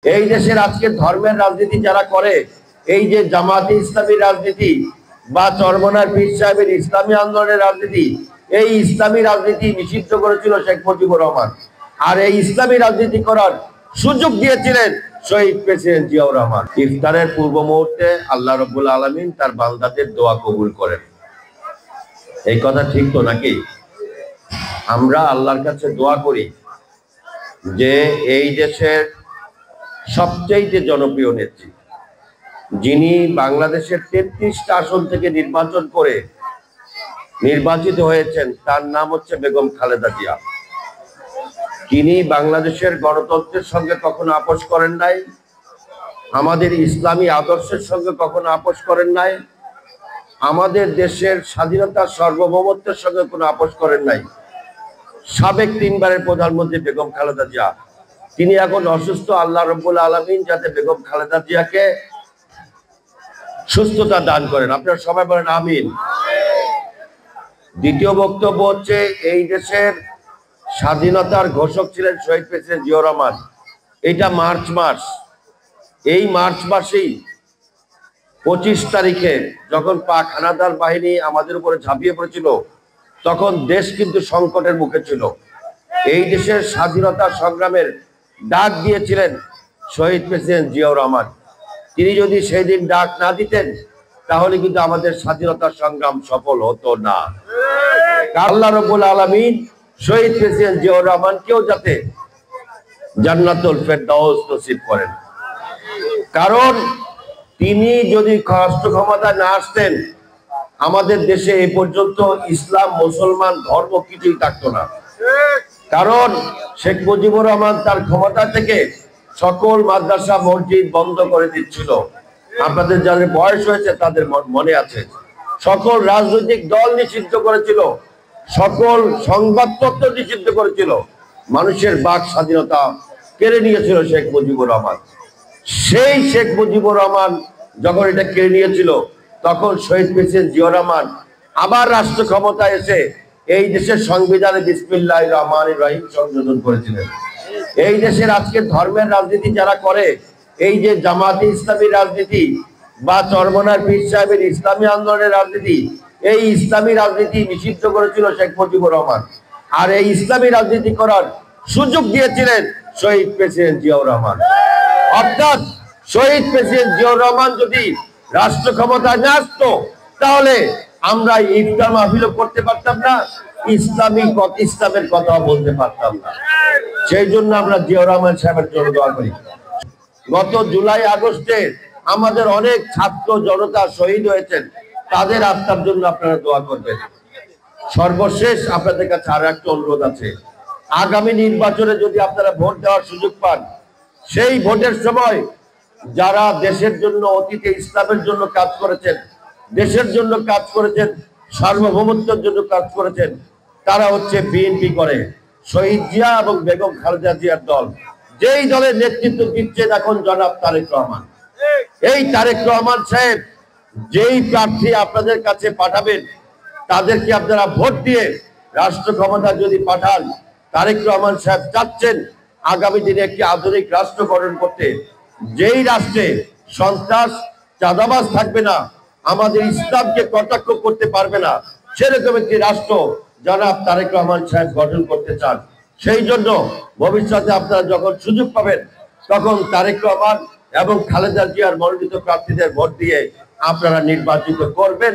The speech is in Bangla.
এই দেশের আজকে ধর্মের রাজনীতি যারা করে, এই যে জামাতে ইসলামী রাজনীতি বা চরমনার পীর সাহেবের ইসলামী আন্দোলনের রাজনীতি, এই ইসলামী রাজনীতি নিষিদ্ধ করেছিল শেখ মুজিবুর রহমান। আর এই ইসলামী রাজনীতি করার সুযোগ দিয়েছিলেন শহীদ প্রেসিডেন্ট জিয়াউর রহমান। ইফতারের পূর্ব মুহূর্তে আল্লাহ রাব্বুল আলামিন তার বান্দাদের দোয়া কবুল করেন, এই কথা ঠিক তো নাকি? আমরা আল্লাহর কাছে দোয়া করি যে এই দেশের সবচেয়ে জনপ্রিয় নেত্রী, যিনি বাংলাদেশের 33টা আসন থেকে নির্বাচন করে নির্বাচিত হয়েছেন, তার নাম হচ্ছে বেগম খালেদা জিয়া। তিনি বাংলাদেশের গণতন্ত্রের সঙ্গে কখনো আপোষ করেন নাই, আমাদের ইসলামী আদর্শের সঙ্গে কখনো আপোষ করেন নাই, আমাদের দেশের স্বাধীনতার সার্বভৌমত্বের সঙ্গে কোনো আপোষ করেন নাই। সাবেক 3 বারের প্রধানমন্ত্রী বেগম খালেদা জিয়া, তিনি এখন অসুস্থ। আল্লাহ রাব্বুল আলামিন যাতে বেগম খালেদা জিয়াকে সুস্থতা দান করেন, আপনারা সবাই বলেন আমিন। দ্বিতীয় বক্তব্য হচ্ছে, এই দেশের স্বাধীনতার ঘোষক ছিলেন শহীদ প্রেসিডেন্ট জিয়াউর রহমান। এটা মার্চ মাস, এই মার্চ মাসেই 25 তারিখে যখন পাক হানাদার বাহিনী আমাদের উপরে ঝাঁপিয়ে পড়েছিল, তখন দেশ কিন্তু সংকটের মুখে ছিল। এই দেশের স্বাধীনতা সংগ্রামের ডাক দিয়েছিলেন শহীদ প্রেসিডেন্ট জিয়াউর রহমান। তিনি যদি সেই দিন ডাক না দিতেন, তাহলে কিন্তু আমাদের স্বাধীনতা সংগ্রাম সফল হতো না। আল্লাহ রাব্বুল আলামিন শহীদ প্রেসিডেন্ট জিয়াউর রহমানকেও যাতে জান্নাতুল ফেরদাউস নসিব করেন, কারণ তিনি যদি রাষ্ট্র ক্ষমতা না আসতেন, আমাদের দেশে এই পর্যন্ত ইসলাম মুসলমান ধর্ম কিছুই থাকতো না। কারণ শেখ মুজিবুর রহমান তার ক্ষমতা থেকে সকল মাদ্রাসা মসজিদ বন্ধ করে দিচ্ছিল। আপনাদের যাদের বয়স হয়েছে তাদের মনে আছে, সকল রাজনৈতিক দল নিষিদ্ধ করেছিল, সকল সংবাদপত্র নিষিদ্ধ করেছিল, মানুষের বাক স্বাধীনতা কেড়ে নিয়েছিল শেখ মুজিবুর রহমান। সেই শেখ মুজিবুর রহমান যখন এটা কেড়ে নিয়েছিল, তখন শহীদ প্রেসিডেন্ট জিয়াউর রহমান আবার রাষ্ট্র ক্ষমতায় এসে এই দেশের সংবিধানে বিসমিল্লাহির রহমানির রহিম সংযোজন করেছিলেন। এই দেশের আজকে ধর্মের রাজনীতি যারা করে, এই যে জামাতে ইসলামী রাজনীতি বা চরমনার পীর সাহেবের ইসলামী আন্দোলনের রাজনীতি, এই ইসলামী রাজনীতি নিষিদ্ধ করেছিল শেখ মুজিবুর রহমান। আর এই ইসলামী রাজনীতি করার সুযোগ দিয়েছিলেন শহীদ প্রেসিডেন্ট জিয়াউর রহমান। অর্থাৎ শহীদ প্রেসিডেন্ট জিয়াউর রহমান যদি রাষ্ট্র ক্ষমতায় না আসতো, তাহলে আমরা ইফতার মাহফিলও করতে পারতাম না, ইসলামের কথা বলতে পারতাম না। সেই জন্য আমরা জিয়াউর রহমান সাহেবের জন্য দোয়া করি। গত জুলাই আগস্টে আমাদের অনেক ছাত্র জনতা শহীদ হয়েছেন, তাদের আত্মার জন্য আপনারা দোয়া করবেন। সর্বশেষ আপনাদের কাছে আর একটা অনুরোধ আছে, আগামী নির্বাচনে যদি আপনারা ভোট দেওয়ার সুযোগ পান, সেই ভোটের সময় যারা দেশের জন্য অতীতে ইসলামের জন্য কাজ করেছেন, দেশের জন্য কাজ করেছেন, সার্বভৌমত্বের জন্য কাজ করেছেন, তারা হচ্ছে বিএনপি করে শহীদ জিয়া এবং বেগম খালেদা জিয়ার দল। যেই দলের নেতৃত্ব দিচ্ছেন এখন জনাব তারেক রহমান। এই তারেক রহমান সাহেব যেই প্রার্থী আপনাদের কাছে পাঠাবেন, তাদেরকে আপনারা ভোট দিয়ে রাষ্ট্র ক্ষমতা যদি পাঠান, তারেক রহমান সাহেব চাচ্ছেন আগামী দিনে একটি আধুনিক রাষ্ট্র গঠন করতে, যেই রাষ্ট্রে সন্ত্রাস চাঁদাবাজ থাকবে না, আমাদের ইসলামকে কটাক্ষ করতে পারবে না, সেরকম একটি রাষ্ট্র জনাব তারেক রহমান সাহেব গঠন করতে চান। সেই জন্য ভবিষ্যতে আপনারা যখন সুযোগ পাবেন, তখন তারেক রহমান এবং খালেদা জিয়ার মনোনীত প্রার্থীদের ভোট দিয়ে আপনারা নির্বাচিত করবেন।